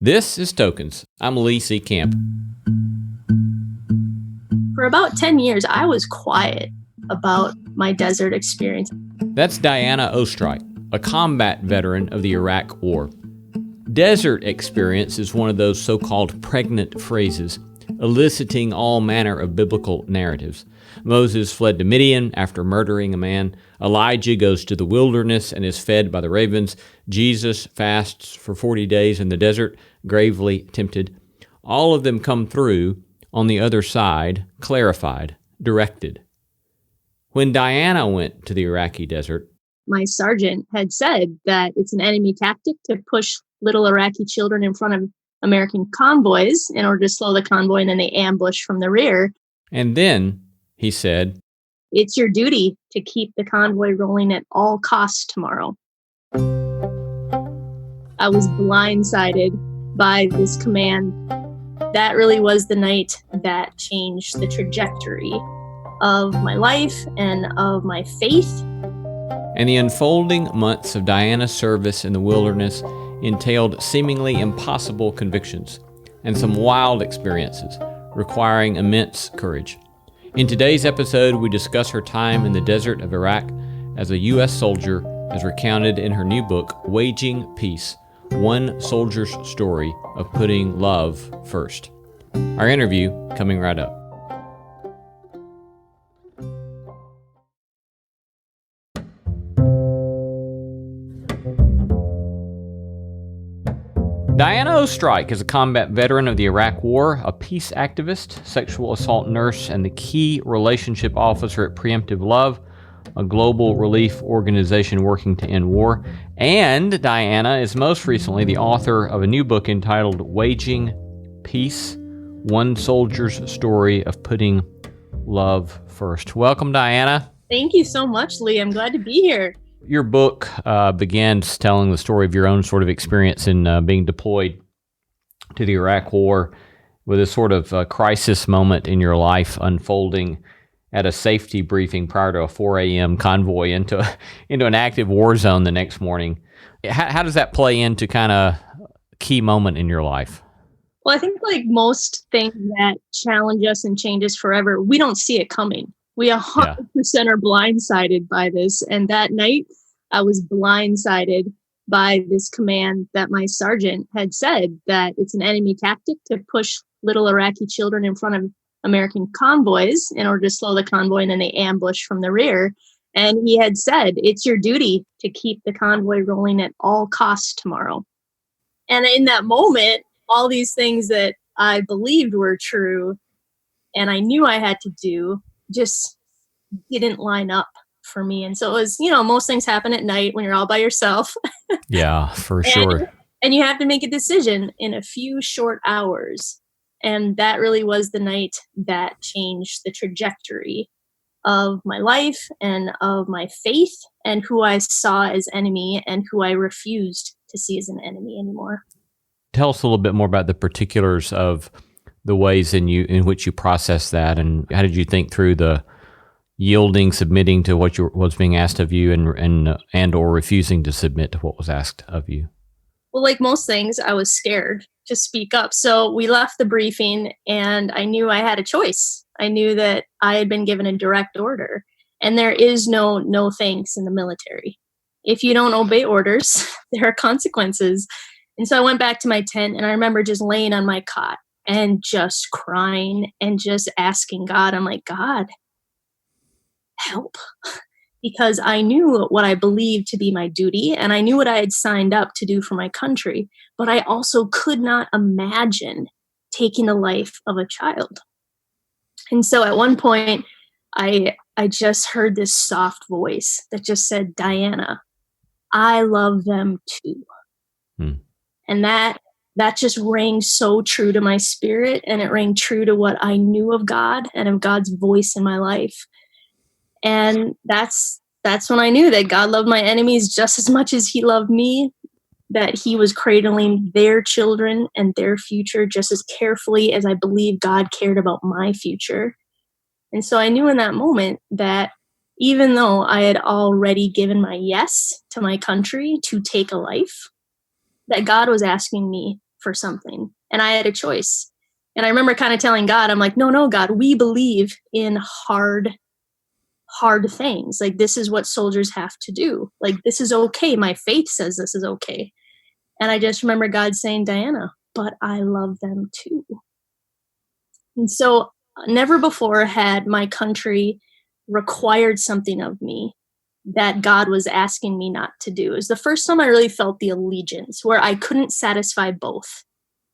This is Tokens. I'm Lee C. Camp. For about 10 years, I was quiet about my desert experience. That's Diana Oestreich, a combat veteran of the Iraq War. Desert experience is one of those so-called pregnant phrases, eliciting all manner of biblical narratives. Moses fled to Midian after murdering a man. Elijah goes to the wilderness and is fed by the ravens. Jesus fasts for 40 days in the desert, gravely tempted. All of them come through on the other side, clarified, directed. When Diana went to the Iraqi desert, my sergeant had said that it's an enemy tactic to push little Iraqi children in front of American convoys in order to slow the convoy, and then they ambush from the rear. And then he said, "It's your duty to keep the convoy rolling at all costs tomorrow." I was blindsided by this command. That really was the night that changed the trajectory of my life and of my faith. And the unfolding months of Diana's service in the wilderness entailed seemingly impossible convictions and some wild experiences requiring immense courage. In today's episode, we discuss her time in the desert of Iraq as a U.S. soldier, as recounted in her new book, Waging Peace, One Soldier's Story of Putting Love First. Our interview coming right up. Diana Oestreich is a combat veteran of the Iraq War, a peace activist, sexual assault nurse, and the key relationship officer at Preemptive Love, a global relief organization working to end war. And Diana is most recently the author of a new book entitled Waging Peace, One Soldier's Story of Putting Love First. Welcome, Diana. Thank you so much, Lee. I'm glad to be here. Your book begins telling the story of your own sort of experience in being deployed to the Iraq War, with a sort of crisis moment in your life unfolding at a safety briefing prior to a 4 a.m. convoy into an active war zone the next morning. How does that play into kind of a key moment in your life? Well, I think like most things that challenge us and change us forever, we don't see it coming. We 100% are blindsided by this. And that night, I was blindsided by this command that my sergeant had said that it's an enemy tactic to push little Iraqi children in front of American convoys in order to slow the convoy, and then they ambush from the rear. And he had said, "It's your duty to keep the convoy rolling at all costs tomorrow." And in that moment, all these things that I believed were true and I knew I had to do just didn't line up for me. And so it was, most things happen at night when you're all by yourself. Yeah, for sure. And you have to make a decision in a few short hours. And that really was the night that changed the trajectory of my life and of my faith, and who I saw as enemy and who I refused to see as an enemy anymore. Tell us a little bit more about the particulars of the ways in which you process that, and how did you think through the yielding, submitting to what was being asked of you, and or refusing to submit to what was asked of you? Well, like most things, I was scared to speak up. So we left the briefing, and I knew I had a choice. I knew that I had been given a direct order, and there is no thanks in the military. If you don't obey orders, there are consequences. And so I went back to my tent, and I remember just laying on my cot and just crying and just asking God. I'm like, "God, help." Because I knew what I believed to be my duty, and I knew what I had signed up to do for my country, but I also could not imagine taking the life of a child. And so at one point, I just heard this soft voice that just said, "Diana, I love them too." And that just rang so true to my spirit, and it rang true to what I knew of God and of God's voice in my life. And that's when I knew that God loved my enemies just as much as he loved me, that he was cradling their children and their future just as carefully as I believe God cared about my future. And so I knew in that moment that even though I had already given my yes to my country to take a life, that God was asking me for something, and I had a choice. And I remember kind of telling God, I'm like, no, God, we believe in hard things. Like, this is what soldiers have to do. Like, this is okay. My faith says this is okay. And I just remember God saying, Diana, but I love them too. And so never before had my country required something of me that God was asking me not to do. It was the first time I really felt the allegiance, where I couldn't satisfy both.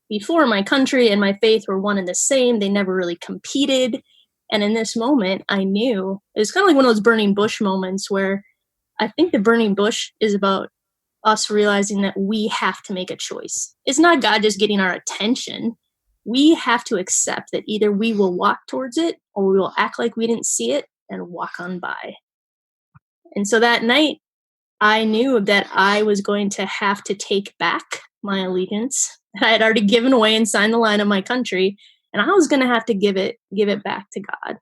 Before, my country and my faith were one and the same. They never really competed. And in this moment, I knew it was kind of like one of those burning bush moments, where I think the burning bush is about us realizing that we have to make a choice. It's not God just getting our attention. We have to accept that either we will walk towards it or we will act like we didn't see it and walk on by. And so that night, I knew that I was going to have to take back my allegiance that I had already given away and signed the line of my country, and I was going to have to give it back to God.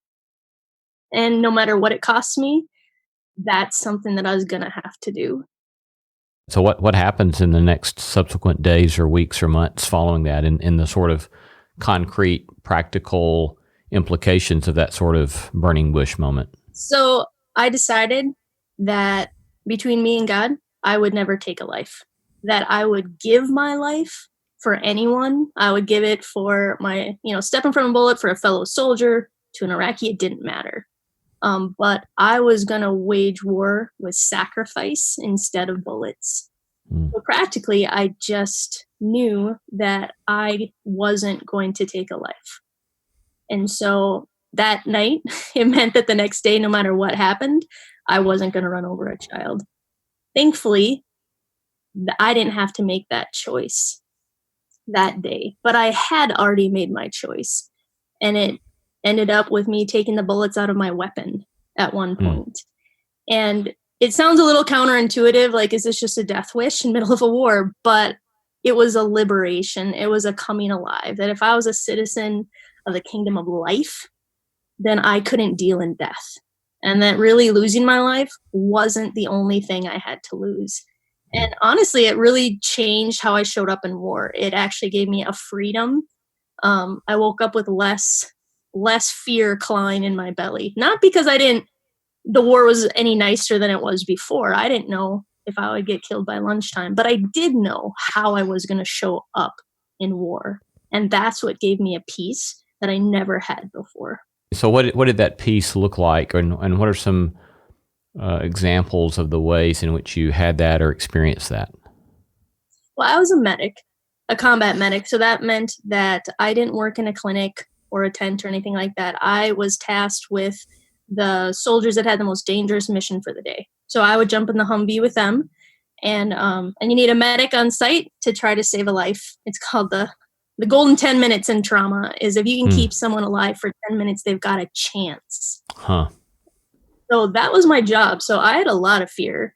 And no matter what it costs me, that's something that I was going to have to do. So what happens in the next subsequent days or weeks or months following that, in the sort of concrete, practical implications of that sort of burning bush moment? So I decided that between me and God, I would never take a life, that I would give my life for anyone. I would give it for my, stepping from a bullet for a fellow soldier to an Iraqi. It didn't matter. But I was going to wage war with sacrifice instead of bullets. So practically, I just knew that I wasn't going to take a life. And so that night, it meant that the next day, no matter what happened, I wasn't going to run over a child. Thankfully, I didn't have to make that choice that day, but I had already made my choice. And it ended up with me taking the bullets out of my weapon at one point. And it sounds a little counterintuitive, like, is this just a death wish in the middle of a war? But it was a liberation. It was a coming alive, that if I was a citizen of the kingdom of life, then I couldn't deal in death. And that really losing my life wasn't the only thing I had to lose. And honestly, it really changed how I showed up in war. It actually gave me a freedom. I woke up with less fear clawing in my belly. Not because the war was any nicer than it was before. I didn't know if I would get killed by lunchtime, but I did know how I was going to show up in war. And that's what gave me a peace that I never had before. So what did that peace look like? And what are some examples of the ways in which you had that or experienced that? Well, I was a combat medic. So that meant that I didn't work in a clinic or a tent or anything like that. I was tasked with the soldiers that had the most dangerous mission for the day. So I would jump in the Humvee with them, and you need a medic on site to try to save a life. It's called the golden 10 minutes in trauma, is if you can keep someone alive for 10 minutes, they've got a chance. Huh. So that was my job. So I had a lot of fear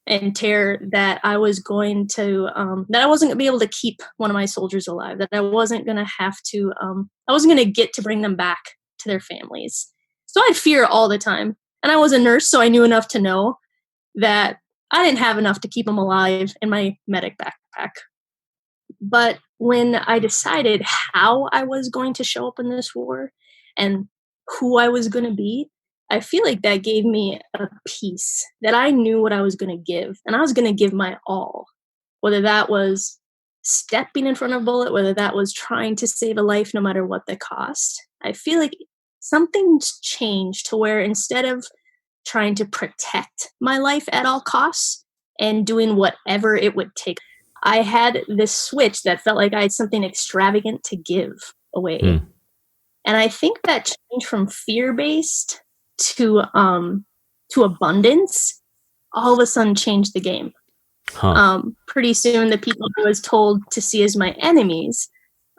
and terror that I was going to, that I wasn't going to be able to keep one of my soldiers alive, that I wasn't going to have to, I wasn't going to get to bring them back to their families. So I had fear all the time. And I was a nurse, so I knew enough to know that I didn't have enough to keep them alive in my medic backpack. But when I decided how I was going to show up in this war and who I was going to be, I feel like that gave me a peace, that I knew what I was going to give, and I was going to give my all, whether that was stepping in front of a bullet, whether that was trying to save a life no matter what the cost. I feel like something's changed to where instead of trying to protect my life at all costs and doing whatever it would take, I had this switch that felt like I had something extravagant to give away. And I think that change from fear-based to abundance all of a sudden changed the game. Pretty soon, the people I was told to see as my enemies,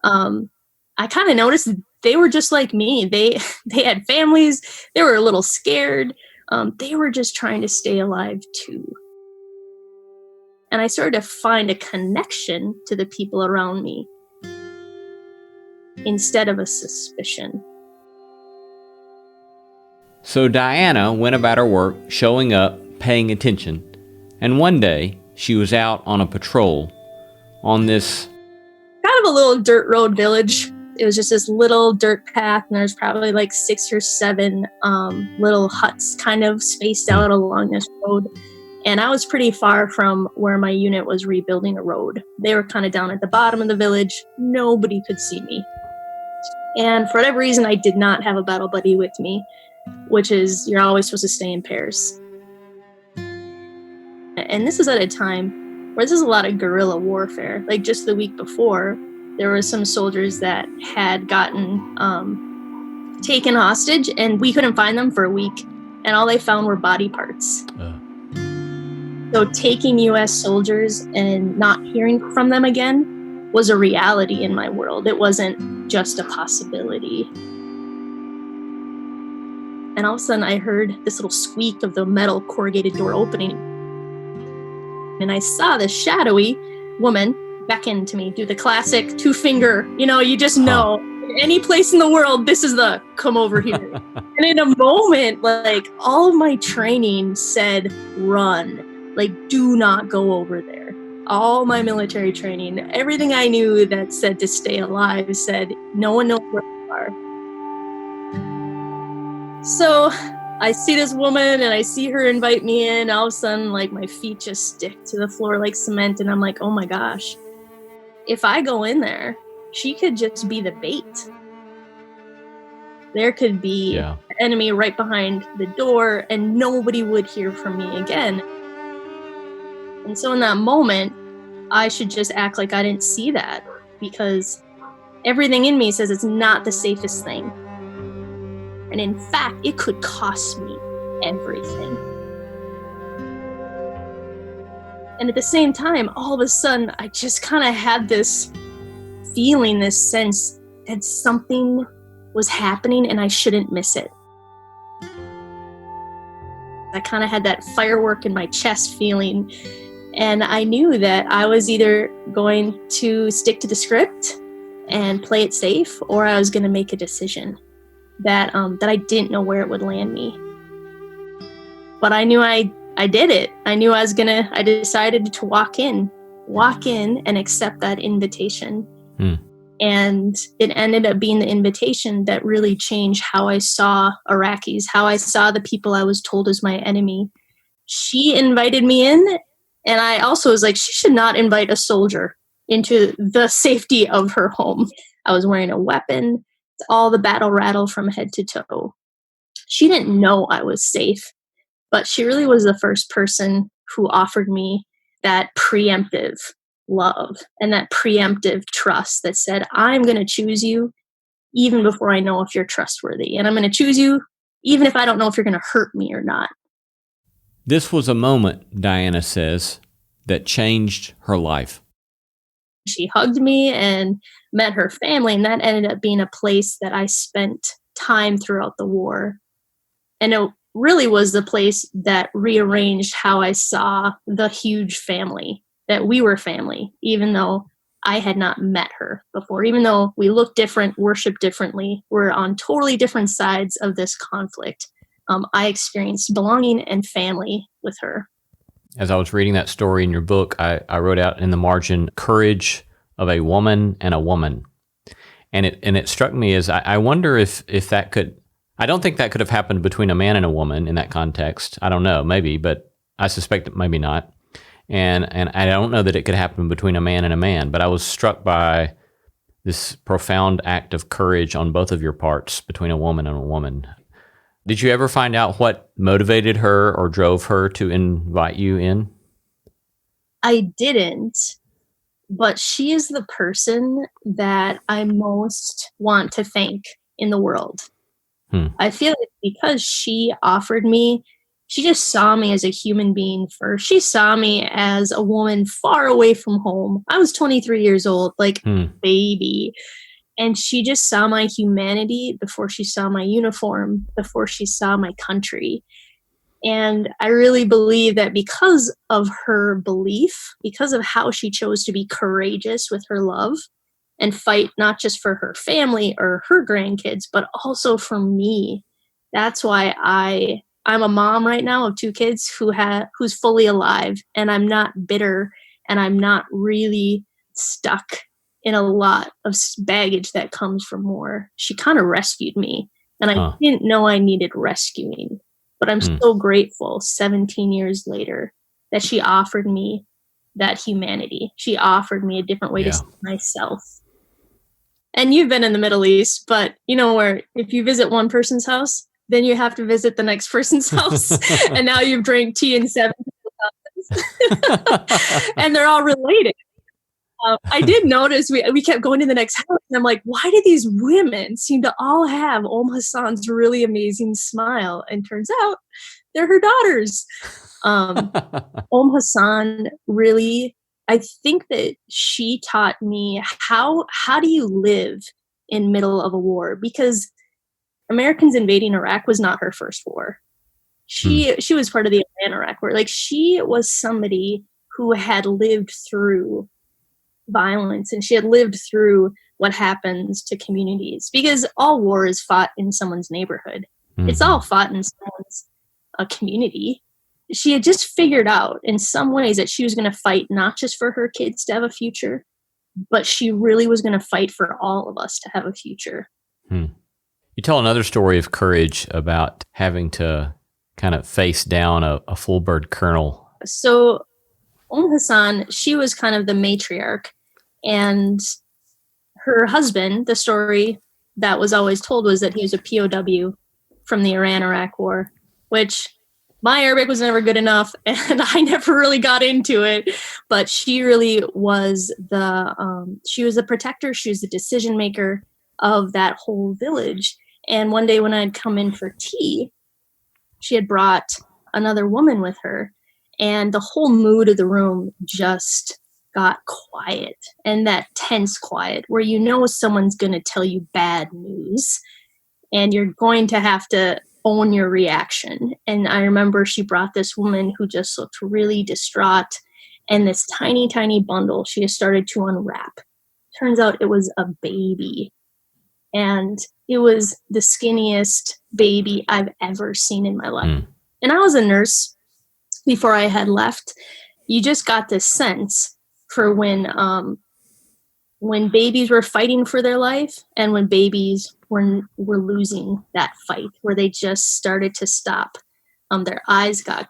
I kind of noticed they were just like me. They had families. They were a little scared. They were just trying to stay alive too. And I started to find a connection to the people around me instead of a suspicion. So Diana went about her work, showing up, paying attention, and one day she was out on a patrol on this kind kind of a little dirt road village. It was just this little dirt path, and there's probably like 6 or 7 little huts kind of spaced out along this road. And I was pretty far from where my unit was rebuilding a road. They were kind of down at the bottom of the village. Nobody could see me. And for whatever reason, I did not have a battle buddy with me, which is you're always supposed to stay in pairs. And this is at a time where this is a lot of guerrilla warfare. Like just the week before, there were some soldiers that had gotten taken hostage, and we couldn't find them for a week. And all they found were body parts. So taking U.S. soldiers and not hearing from them again was a reality in my world. It wasn't just a possibility. And all of a sudden I heard this little squeak of the metal corrugated door opening. And I saw this shadowy woman beckon to me, do the classic 2-finger, you just know. Any place in the world, this is the come over here. And in a moment, like all of my training said, run. Like, do not go over there. All my military training, everything I knew that said to stay alive said, no one knows where you are. So I see this woman and I see her invite me in. All of a sudden, like my feet just stick to the floor like cement. And I'm like, oh my gosh, if I go in there, she could just be the bait. There could be an enemy right behind the door and nobody would hear from me again. And so in that moment, I should just act like I didn't see that, because everything in me says it's not the safest thing. And in fact, it could cost me everything. And at the same time, all of a sudden, I just kind of had this feeling, this sense that something was happening and I shouldn't miss it. I kind of had that firework in my chest feeling. And I knew that I was either going to stick to the script and play it safe, or I was going to make a decision that I didn't know where it would land me. But I knew I did it. I knew I decided to walk in and accept that invitation. And it ended up being the invitation that really changed how I saw Iraqis, how I saw the people I was told as my enemy. She invited me in. And I also was like, she should not invite a soldier into the safety of her home. I was wearing a weapon, all the battle rattle from head to toe. She didn't know I was safe, but she really was the first person who offered me that preemptive love and that preemptive trust that said, I'm going to choose you even before I know if you're trustworthy. And I'm going to choose you even if I don't know if you're going to hurt me or not. This was a moment, Diana says, that changed her life. She hugged me and met her family, and that ended up being a place that I spent time throughout the war. And it really was the place that rearranged how I saw the huge family, that we were family, even though I had not met her before, even though we look different, worship differently, we're on totally different sides of this conflict. I experienced belonging and family with her. As I was reading that story in your book, I wrote out in the margin, courage of a woman and a woman. And it struck me as, I wonder if that could, I don't think that could have happened between a man and a woman in that context. I don't know, maybe, but I suspect that maybe not. And I don't know that it could happen between a man and a man, but I was struck by this profound act of courage on both of your parts between a woman and a woman. Did you ever find out what motivated her or drove her to invite you in? I didn't, but she is the person that I most want to thank in the world. I feel like because she offered me, she just saw me as a human being first. She saw me as a woman far away from home. I was 23 years old, like baby. And she just saw my humanity before she saw my uniform, before she saw my country. And I really believe that because of her belief, because of how she chose to be courageous with her love and fight not just for her family or her grandkids, but also for me, that's why I'm a mom right now of 2 kids who's fully alive, and I'm not bitter and I'm not really stuck in a lot of baggage that comes from war. She kind of rescued me, and I didn't know I needed rescuing, but I'm so grateful 17 years later that she offered me that humanity. She offered me a different way to see myself. And you've been in the Middle East, but you know where if you visit one person's house, then you have to visit the next person's house. And now you've drank tea in 7 people's houses. And they're all related. I did notice we kept going to the next house, and I'm like, why do these women seem to all have Hassan's really amazing smile? And turns out they're her daughters. Hassan really, I think that she taught me how do you live in middle of a war, because Americans invading Iraq was not her first war. She was part of the Iran-Iraq war. Like, she was somebody who had lived through violence, and she had lived through what happens to communities, because all war is fought in someone's neighborhood. It's all fought in someone's community. She had just figured out in some ways that she was going to fight not just for her kids to have a future, but she really was going to fight for all of us to have a future. You tell another story of courage about having to kind of face down a full bird colonel. So Hassan, she was kind of the matriarch, and her husband, the story that was always told was that he was a POW from the Iran-Iraq war, which my Arabic was never good enough, and I never really got into it. But she really was she was the protector. She was the decision maker of that whole village. And one day when I had come in for tea, she had brought another woman with her, and the whole mood of the room just got quiet, and that tense quiet where you know someone's going to tell you bad news, and you're going to have to own your reaction. And I remember she brought this woman who just looked really distraught, and this tiny, tiny bundle she just started to unwrap. Turns out it was a baby, and it was the skinniest baby I've ever seen in my life. And I was a nurse before I had left. You just got this sense for when babies were fighting for their life, and when babies were losing that fight, where they just started to stop. Their eyes got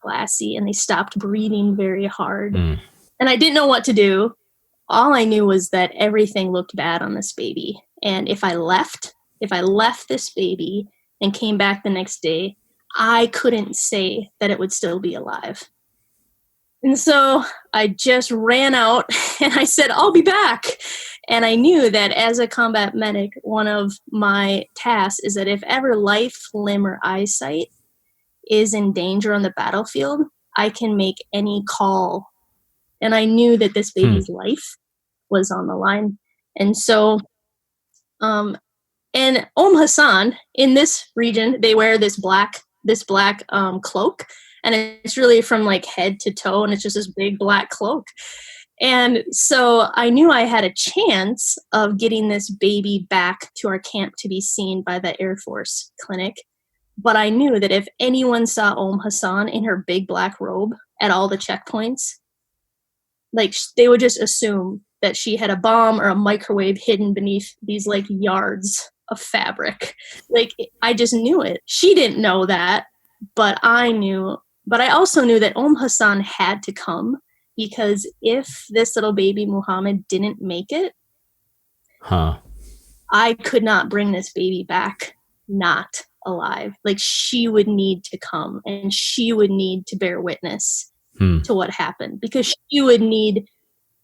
glassy, and they stopped breathing very hard. And I didn't know what to do. All I knew was that everything looked bad on this baby. And if I left this baby and came back the next day, I couldn't say that it would still be alive. And so I just ran out and I said, I'll be back. And I knew that as a combat medic, one of my tasks is that if ever life, limb, or eyesight is in danger on the battlefield, I can make any call. And I knew that this baby's life was on the line. And so, and Hassan, in this region, they wear this black cloak. And it's really from like head to toe, and it's just this big black cloak. And so I knew I had a chance of getting this baby back to our camp to be seen by the Air Force clinic. But I knew that if anyone saw Hassan in her big black robe at all the checkpoints, like they would just assume that she had a bomb or a microwave hidden beneath these like yards of fabric. Like, I just knew it. She didn't know that, but I knew. But I also knew that Hassan had to come, because if this little baby Muhammad didn't make it, I could not bring this baby back not alive. Like, she would need to come, and she would need to bear witness to what happened, because she would need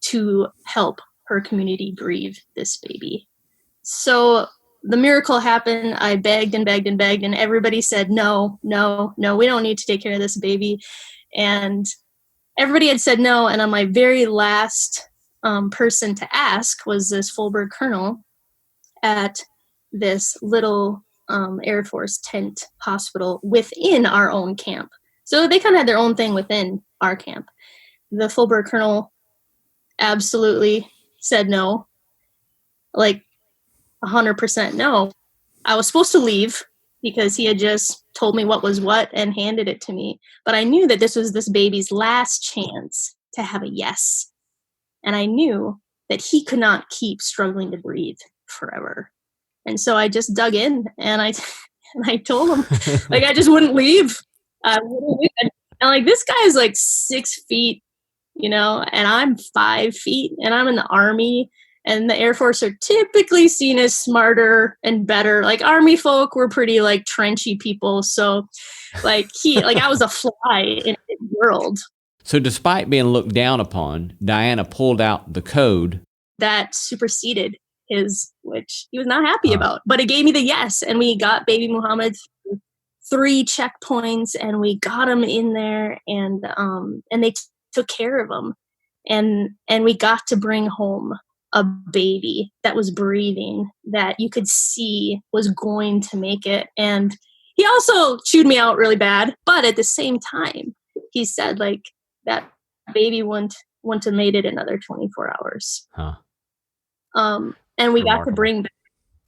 to help her community grieve this baby. So the miracle happened. I begged and begged and begged, and everybody said, no, we don't need to take care of this baby. And everybody had said no. And on my very last person to ask was this full bird colonel at this little Air Force tent hospital within our own camp. So they kind of had their own thing within our camp. The full bird colonel absolutely said no, like 100% no. I was supposed to leave because he had just told me what was what and handed it to me. But I knew that this was this baby's last chance to have a yes. And I knew that he could not keep struggling to breathe forever. And so I just dug in and I told him, like, I just wouldn't leave. I wouldn't leave. And like, this guy is like 6 feet, and I'm 5 feet, and I'm in the Army, and the Air Force are typically seen as smarter and better. Like, Army folk were pretty like trenchy people. So like I was a fly in his world. So despite being looked down upon, Diana pulled out the code that superseded his, which he was not happy about. But it gave me the yes, and we got baby Muhammad through 3 checkpoints, and we got him in there, and they took care of him, and we got to bring home a baby that was breathing, that you could see was going to make it. And he also chewed me out really bad, but at the same time, he said like that baby wouldn't have made it another 24 hours. And we got to bring back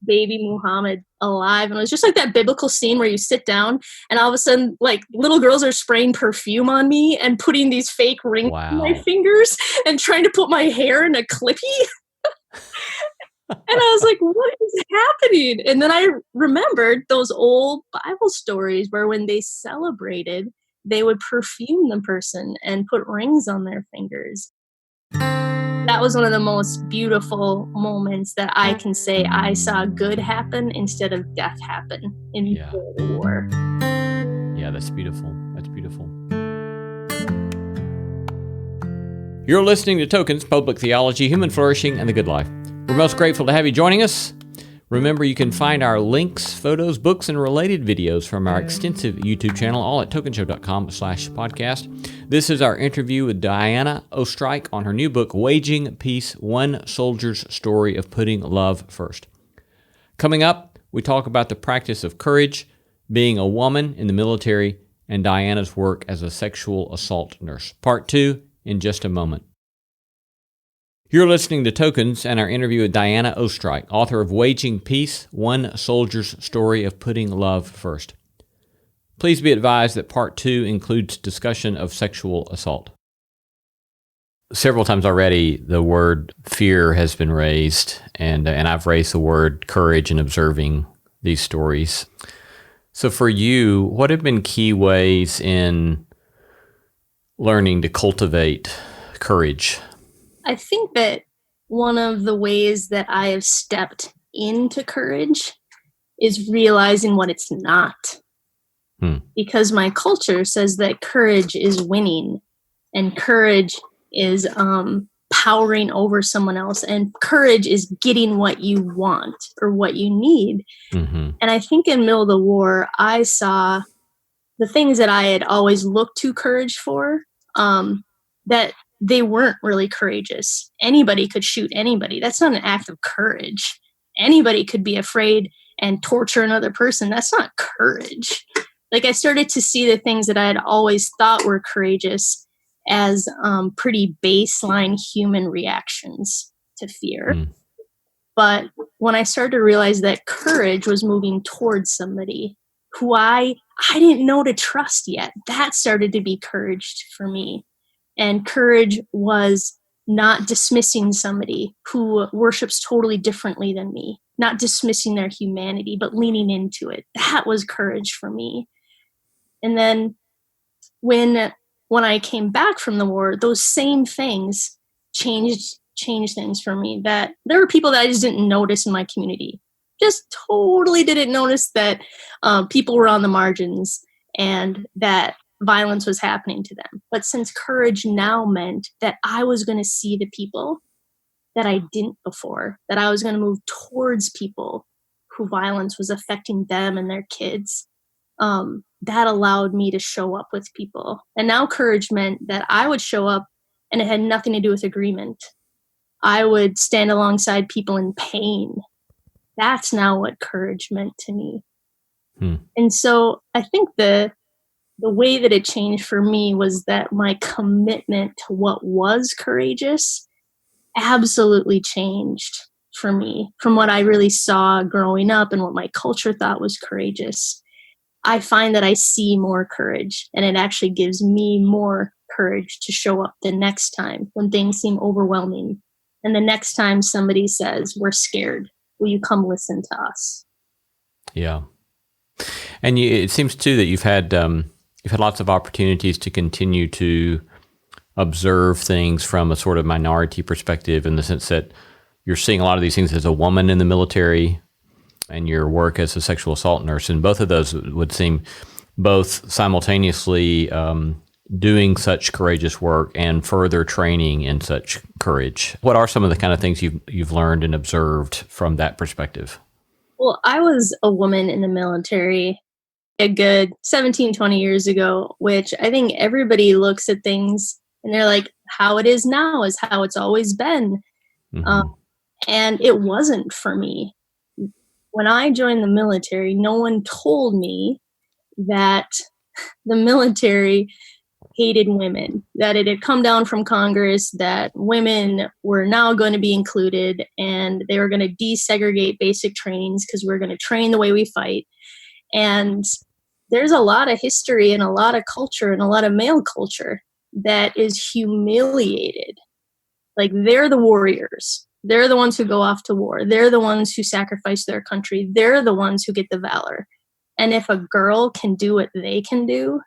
baby Muhammad alive. And it was just like that biblical scene where you sit down and all of a sudden, like, little girls are spraying perfume on me and putting these fake rings on my fingers and trying to put my hair in a clippy. And I was like, what is happening? And then I remembered those old Bible stories where when they celebrated, they would perfume the person and put rings on their fingers. That was one of the most beautiful moments that I can say I saw good happen instead of death happen in the war. Yeah, that's beautiful. That's beautiful. You're listening to Tokens, Public Theology, Human Flourishing, and the Good Life. We're most grateful to have you joining us. Remember, you can find our links, photos, books, and related videos from our extensive YouTube channel, all at tokenshow.com/podcast. This is our interview with Diana Oestreich on her new book, Waging Peace, One Soldier's Story of Putting Love First. Coming up, we talk about the practice of courage, being a woman in the military, and Diana's work as a sexual assault nurse. Part 2 in just a moment. You're listening to Tokens and our interview with Diana Oestreich, author of Waging Peace, One Soldier's Story of Putting Love First. Please be advised that Part 2 includes discussion of sexual assault. Several times already, the word fear has been raised, and I've raised the word courage in observing these stories. So for you, what have been key ways in learning to cultivate courage? I think that one of the ways that I have stepped into courage is realizing what it's not. Because my culture says that courage is winning, and courage is powering over someone else, and courage is getting what you want or what you need. And I think in the middle of the war, I saw the things that I had always looked to courage for, that they weren't really courageous. Anybody could shoot anybody. That's not an act of courage. Anybody could be afraid and torture another person. That's not courage. Like, I started to see the things that I had always thought were courageous as pretty baseline human reactions to fear. But when I started to realize that courage was moving towards somebody who I didn't know to trust yet, that started to be courage for me. And courage was not dismissing somebody who worships totally differently than me, not dismissing their humanity, but leaning into it. That was courage for me. And then when I came back from the war, those same things changed things for me. That there were people that I just didn't notice in my community. Just totally didn't notice that people were on the margins and that violence was happening to them. But since courage now meant that I was going to see the people that I didn't before, that I was going to move towards people who violence was affecting them and their kids, that allowed me to show up with people. And now courage meant that I would show up, and it had nothing to do with agreement. I would stand alongside people in pain. That's now what courage meant to me. And so I think the way that it changed for me was that my commitment to what was courageous absolutely changed for me from what I really saw growing up and what my culture thought was courageous. I find that I see more courage, and it actually gives me more courage to show up the next time when things seem overwhelming And the next time somebody says, we're scared, will you come listen to us? Yeah. And it seems too that you've had lots of opportunities to continue to observe things from a sort of minority perspective, in the sense that you're seeing a lot of these things as a woman in the military and your work as a sexual assault nurse. And both of those would seem both simultaneously doing such courageous work and further training in such courage. What are some of the kind of things you've learned and observed from that perspective? Well, I was a woman in the military a good 17, 20 years ago, which I think everybody looks at things and they're like, how it is now is how it's always been. Mm-hmm. And it wasn't for me. When I joined the military, no one told me that the military hated women, that it had come down from Congress, that women were now going to be included and they were going to desegregate basic trainings because we're going to train the way we fight. And there's a lot of history and a lot of culture and a lot of male culture that is humiliated. Like, they're the warriors. They're the ones who go off to war. They're the ones who sacrifice their country. They're the ones who get the valor. And if a girl can do what they can do,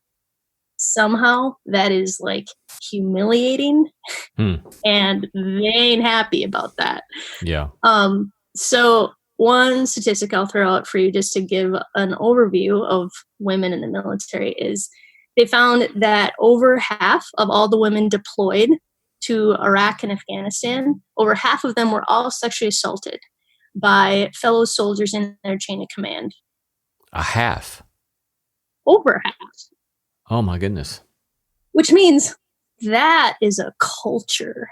somehow that is like humiliating. And they ain't happy about that. Yeah. So one statistic I'll throw out for you just to give an overview of women in the military is they found that over half of all the women deployed to Iraq and Afghanistan, over half of them were all sexually assaulted by fellow soldiers in their chain of command. A half? Over half. Oh my goodness. Which means that is a culture.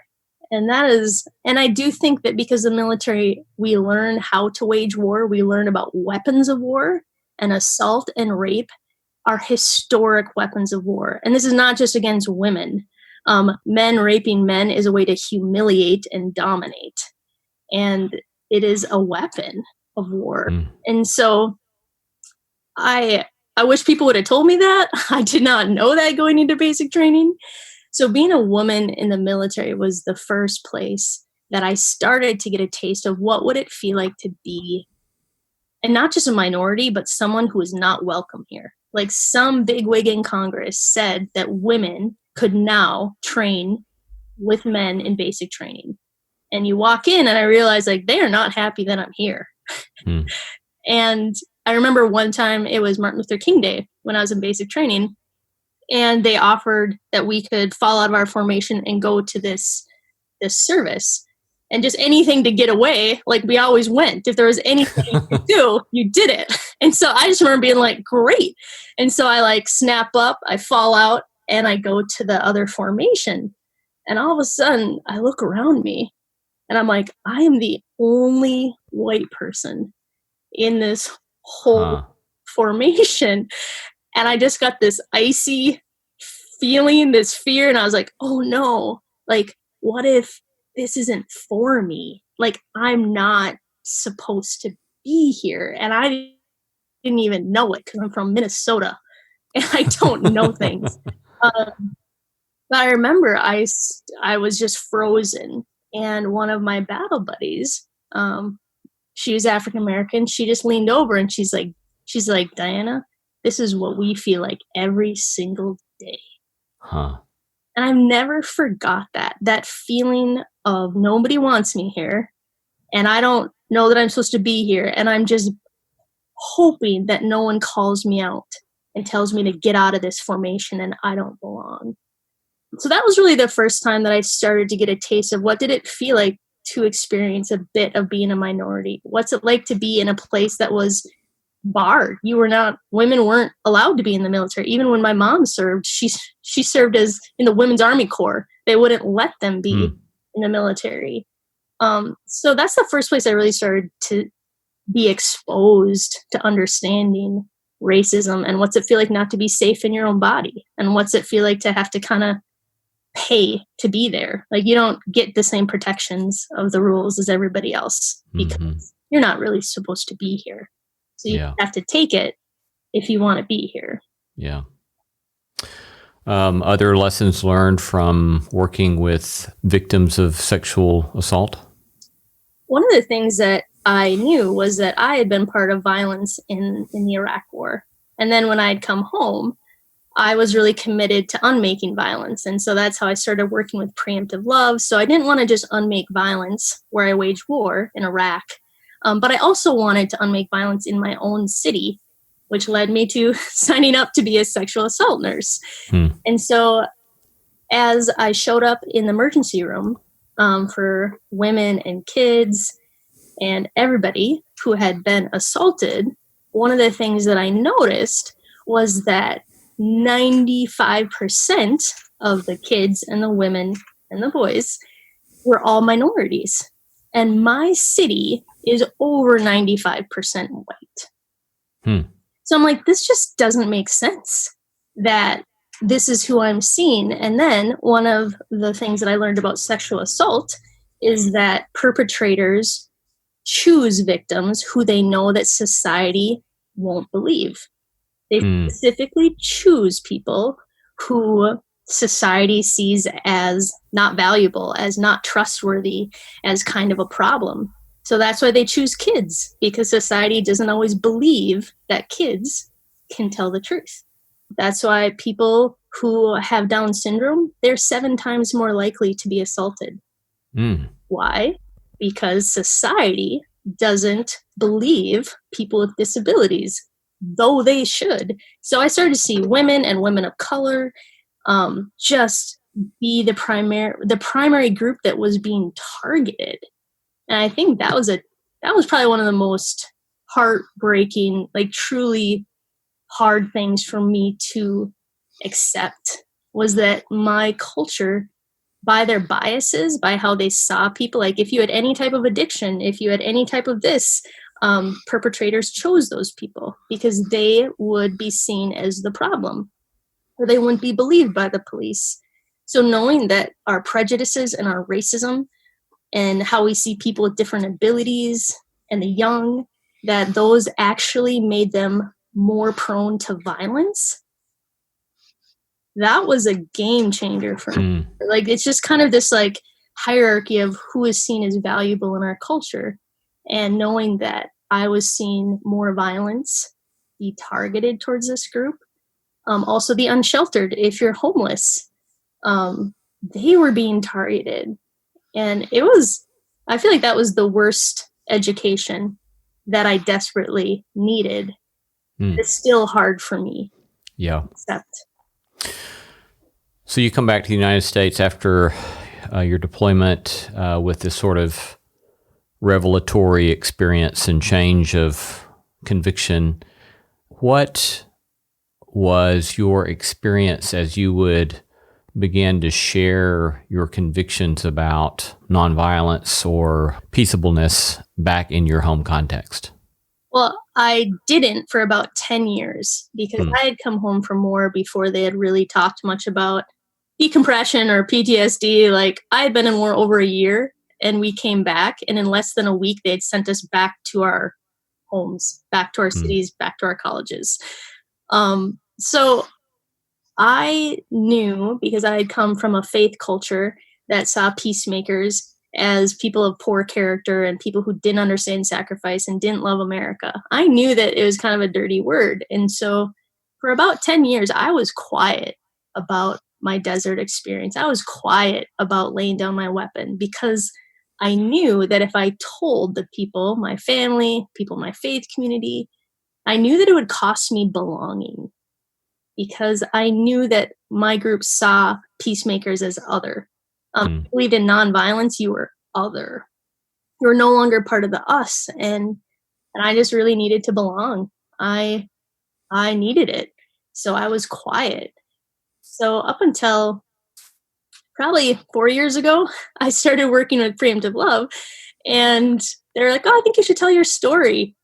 And I do think that because the military, we learn how to wage war, we learn about weapons of war, and assault and rape are historic weapons of war. And this is not just against women. Men raping men is a way to humiliate and dominate. And it is a weapon of war. And so I wish people would have told me that. I did not know that going into basic training. So being a woman in the military was the first place that I started to get a taste of what would it feel like to be, and not just a minority, but someone who is not welcome here. Like, some bigwig in Congress said that women could now train with men in basic training. And you walk in and I realize, like, they are not happy that I'm here. And I remember one time it was Martin Luther King Day when I was in basic training, and they offered that we could fall out of our formation and go to this service, and just anything to get away. Like, we always went. If there was anything you could do, you did it. And so I just remember being like, great. And so I like snap up, I fall out, and I go to the other formation. And all of a sudden I look around me and I'm like, I am the only white person in this whole formation. And I just got this icy feeling, this fear. And I was like, oh no, like, what if this isn't for me? Like, I'm not supposed to be here. And I didn't even know it because I'm from Minnesota and I don't know things. But I remember I was just frozen. And one of my battle buddies, she was African American. She just leaned over and she's like, Diana, this is what we feel like every single day. And I've never forgot that feeling of nobody wants me here. And I don't know that I'm supposed to be here. And I'm just hoping that no one calls me out and tells me to get out of this formation and I don't belong. So that was really the first time that I started to get a taste of what did it feel like to experience a bit of being a minority. What's it like to be in a place that was barred? Women weren't allowed to be in the military. Even when my mom served, she served as in the Women's Army Corps. They wouldn't let them be in the military. So that's the first place I really started to be exposed to understanding racism and what's it feel like not to be safe in your own body, and what's it feel like to have to kind of pay to be there. Like, you don't get the same protections of the rules as everybody else because you're not really supposed to be here. So you have to take it if you want to be here. Yeah. Other lessons learned from working with victims of sexual assault? One of the things that I knew was that I had been part of violence in the Iraq War. And then when I'd come home, I was really committed to unmaking violence. And so that's how I started working with preemptive love. So I didn't want to just unmake violence where I waged war in Iraq, but I also wanted to unmake violence in my own city, which led me to signing up to be a sexual assault nurse. And so as I showed up in the emergency room for women and kids and everybody who had been assaulted, one of the things that I noticed was that 95% of the kids and the women and the boys were all minorities. And my city is over 95% white. So I'm like, this just doesn't make sense that this is who I'm seeing. And then one of the things that I learned about sexual assault is that perpetrators choose victims who they know that society won't believe. They specifically choose people who society sees as not valuable, as not trustworthy, as kind of a problem. So that's why they choose kids, because society doesn't always believe that kids can tell the truth. That's why people who have Down syndrome, they're 7 times more likely to be assaulted. Why? Because society doesn't believe people with disabilities, though they should. So I started to see women and women of color just be the primary group that was being targeted. And I think that was probably one of the most heartbreaking, like truly hard things for me to accept, was that my culture, by their biases, by how they saw people, like if you had any type of addiction, if you had any type of this, perpetrators chose those people because they would be seen as the problem, or they wouldn't be believed by the police. So knowing that our prejudices and our racism and how we see people with different abilities and the young, that those actually made them more prone to violence, that was a game changer for me. Like, it's just kind of this like hierarchy of who is seen as valuable in our culture. And knowing that I was seeing more violence be targeted towards this group. Also the unsheltered, if you're homeless, they were being targeted. And I feel like that was the worst education that I desperately needed. It's still hard for me. Yeah. To accept. So you come back to the United States after your deployment with this sort of revelatory experience and change of conviction. What was your experience as you would begin to share your convictions about nonviolence or peaceableness back in your home context? Well, I didn't for about 10 years because I had come home from war before they had really talked much about decompression or PTSD. Like, I had been in war over a year and we came back, and in less than a week, they had sent us back to our homes, back to our cities, back to our colleges. So I knew, because I had come from a faith culture that saw peacemakers as people of poor character and people who didn't understand sacrifice and didn't love America. I knew that it was kind of a dirty word. And so for about 10 years, I was quiet about my desert experience. I was quiet about laying down my weapon because I knew that if I told the people, my family, people in my faith community, I knew that it would cost me belonging, because I knew that my group saw peacemakers as other. Believed in nonviolence, you were other. You were no longer part of the us. And I just really needed to belong. I needed it. So I was quiet. So up until probably 4 years ago, I started working with preemptive love. And they're like, oh, I think you should tell your story.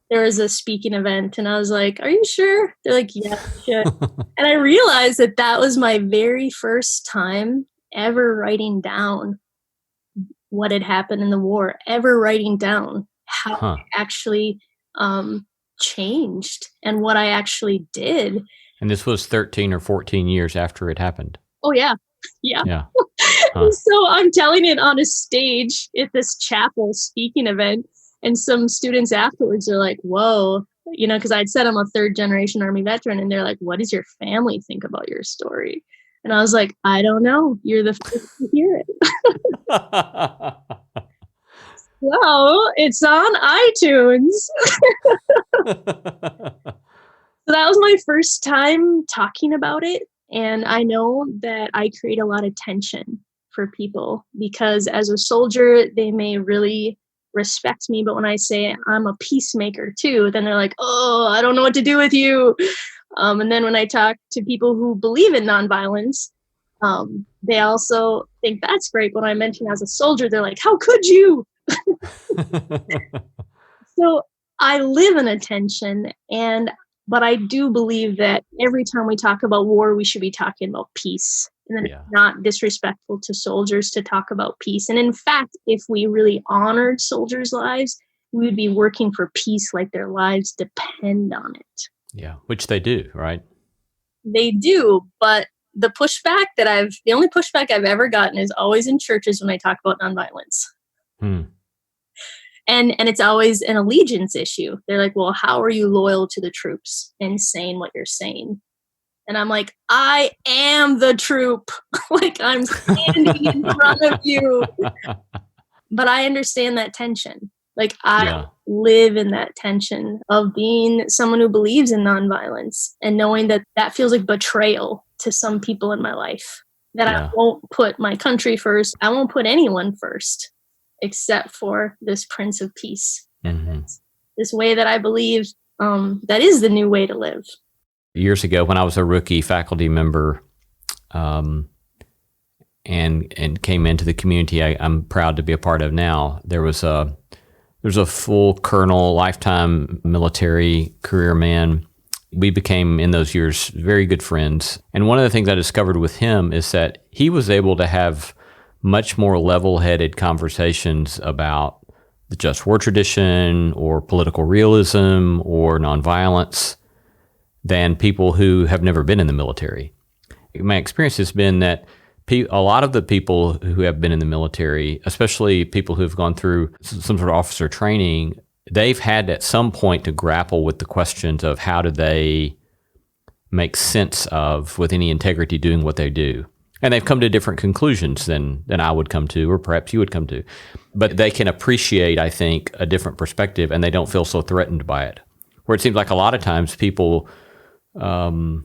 There was a speaking event, and I was like, are you sure? They're like, yeah, you should. And I realized that that was my very first time ever writing down what had happened in the war, ever writing down how it actually changed and what I actually did. And this was 13 or 14 years after it happened. Oh, yeah. Yeah. Yeah. Huh. So I'm telling it on a stage at this chapel speaking event. And some students afterwards are like, whoa, because I'd said I'm a 3rd-generation Army veteran. And they're like, what does your family think about your story? And I was like, I don't know. You're the first to hear it. Well, it's on iTunes. So that was my first time talking about it. And I know that I create a lot of tension for people because as a soldier, they may really respect me. But when I say I'm a peacemaker too, then they're like, oh, I don't know what to do with you. And then when I talk to people who believe in nonviolence, they also think that's great. When I mention as a soldier, they're like, how could you? So I live in a tension, but I do believe that every time we talk about war, we should be talking about peace. And then it's not disrespectful to soldiers to talk about peace. And in fact, if we really honored soldiers' lives, we would be working for peace like their lives depend on it. Yeah, which they do, right? They do, but the only pushback I've ever gotten is always in churches when I talk about nonviolence. And it's always an allegiance issue. They're like, well, how are you loyal to the troops and saying what you're saying? And I'm like, I am the troop. Like, I'm standing in front of you. But I understand that tension. Like, I live in that tension of being someone who believes in nonviolence and knowing that that feels like betrayal to some people in my life. That I won't put my country first. I won't put anyone first, except for this Prince of Peace. Mm-hmm. This way that I believe that is the new way to live. Years ago, when I was a rookie faculty member and came into the community I'm proud to be a part of now, there's a full colonel, lifetime military career man. We became, in those years, very good friends. And one of the things I discovered with him is that he was able to have much more level-headed conversations about the just war tradition or political realism or nonviolence than people who have never been in the military. My experience has been that a lot of the people who have been in the military, especially people who have gone through some sort of officer training, they've had at some point to grapple with the questions of how do they make sense of, with any integrity, doing what they do. And they've come to different conclusions than I would come to, or perhaps you would come to. But they can appreciate, I think, a different perspective, and they don't feel so threatened by it. Where it seems like a lot of times people, again,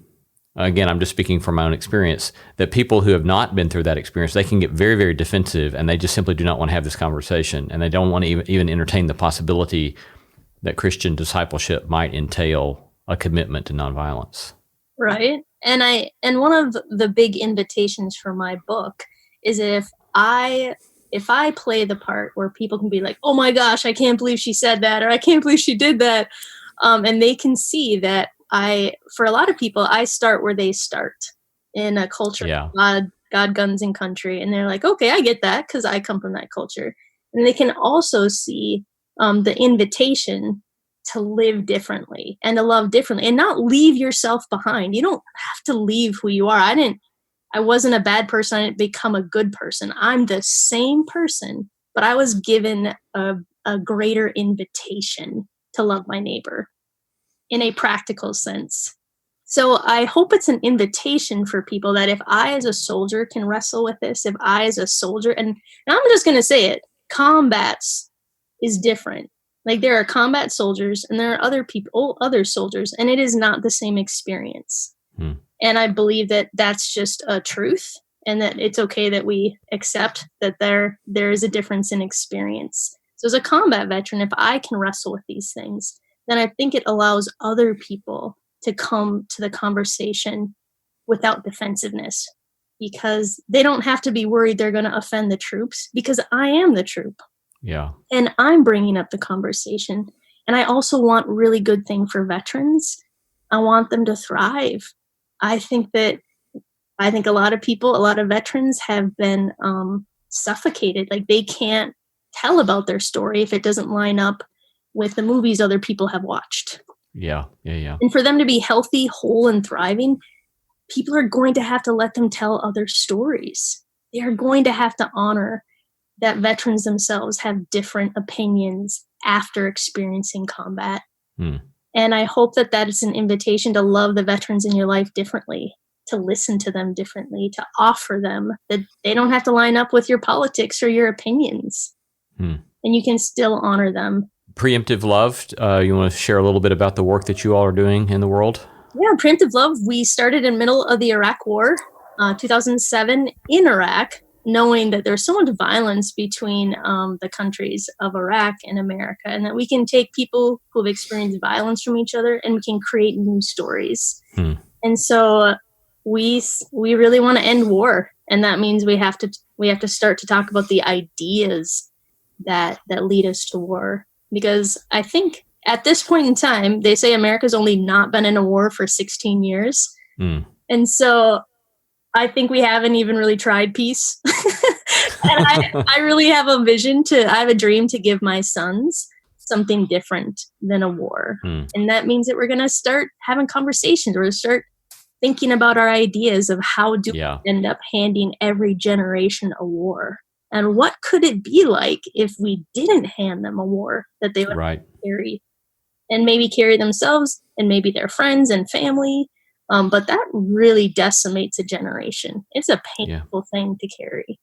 I'm just speaking from my own experience, that people who have not been through that experience, they can get very, very defensive, and they just simply do not want to have this conversation, and they don't want to even entertain the possibility that Christian discipleship might entail a commitment to nonviolence. Right. And one of the big invitations for my book is if I play the part where people can be like, oh my gosh, I can't believe she said that, or I can't believe she did that. And they can see that for a lot of people, I start where they start in a culture of God, guns, and country. And they're like, okay, I get that because I come from that culture. And they can also see the invitation to live differently and to love differently and not leave yourself behind. You don't have to leave who you are. I wasn't a bad person. I didn't become a good person. I'm the same person, but I was given a greater invitation to love my neighbor in a practical sense. So I hope it's an invitation for people that if I as a soldier can wrestle with this, if I as a soldier, and I'm just going to say it, combats is different. Like, there are combat soldiers and there are other soldiers, and it is not the same experience. And I believe that that's just a truth, and that it's okay that we accept that there is a difference in experience. So as a combat veteran, if I can wrestle with these things, then I think it allows other people to come to the conversation without defensiveness, because they don't have to be worried they're going to offend the troops, because I am the troop. Yeah. And I'm bringing up the conversation. And I also want really good thing for veterans. I want them to thrive. I think a lot of veterans have been suffocated. Like, they can't tell about their story if it doesn't line up with the movies other people have watched. Yeah. And for them to be healthy, whole, and thriving, people are going to have to let them tell other stories. They are going to have to honor that veterans themselves have different opinions after experiencing combat. And I hope that that is an invitation to love the veterans in your life differently, to listen to them differently, to offer them that they don't have to line up with your politics or your opinions. And you can still honor them. Preemptive Love, you want to share a little bit about the work that you all are doing in the world? Yeah, Preemptive Love, we started in the middle of the Iraq War, 2007 in Iraq, knowing that there's so much violence between the countries of Iraq and America, and that we can take people who have experienced violence from each other and we can create new stories. And so we really want to end war, and that means we have to start to talk about the ideas that lead us to war. Because I think at this point in time, they say America's only not been in a war for 16 years. And so I think we haven't even really tried peace. And I really have a vision I have a dream to give my sons something different than a war. And that means that we're going to start having conversations. We're going to start thinking about our ideas of how do we end up handing every generation a war. And what could it be like if we didn't hand them a war that they would carry? And maybe carry themselves and maybe their friends and family. But that really decimates a generation. It's a painful thing to carry.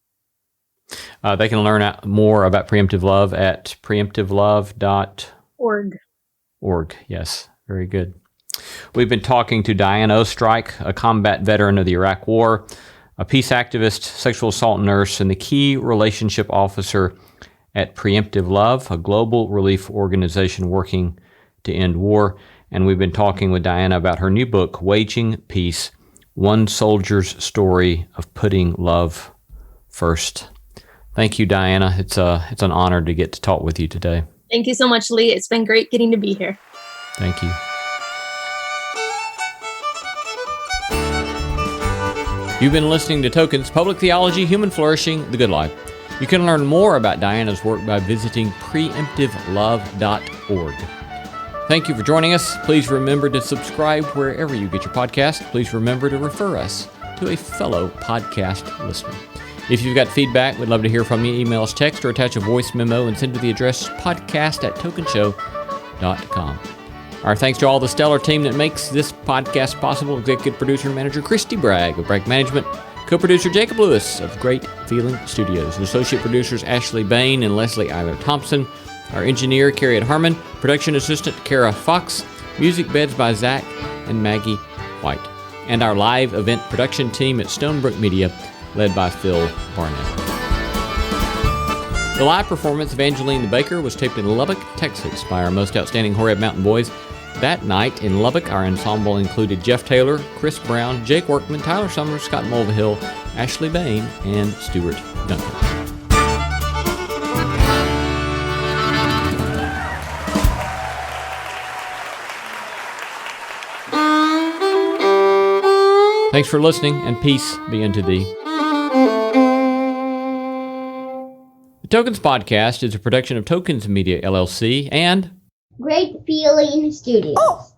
They can learn more about Preemptive Love at preemptivelove.org. Yes, very good. We've been talking to Diana Oestreich, a combat veteran of the Iraq War, a peace activist, sexual assault nurse, and the key relationship officer at Preemptive Love, a global relief organization working to end war. And we've been talking with Diana about her new book, Waging Peace, One Soldier's Story of Putting Love First. Thank you, Diana. It's an honor to get to talk with you today. Thank you so much, Lee. It's been great getting to be here. Thank you. You've been listening to Tokens, Public Theology, Human Flourishing, The Good Life. You can learn more about Diana's work by visiting preemptivelove.org. Thank you for joining us. Please remember to subscribe wherever you get your podcast. Please remember to refer us to a fellow podcast listener. If you've got feedback, we'd love to hear from you. Email us, text, or attach a voice memo and send to the address podcast@tokenshow.com. Our thanks to all the stellar team that makes this podcast possible. Executive producer and manager Christy Bragg of Bragg Management. Co-producer Jacob Lewis of Great Feeling Studios. And associate producers Ashley Bain and Leslie Eiler Thompson. Our engineer Carrie Harmon. Production assistant Kara Fox. Music beds by Zach and Maggie White. And our live event production team at Stonebrook Media, led by Phil Barnett. The live performance of Angeline the Baker was taped in Lubbock, Texas by our most outstanding Horeb Mountain Boys. That night in Lubbock, our ensemble included Jeff Taylor, Chris Brown, Jake Workman, Tyler Summers, Scott Mulvihill, Ashley Bain, and Stuart Duncan. Thanks for listening, and peace be unto thee. The Tokens Podcast is a production of Tokens Media, LLC, and Great Feeling Studios.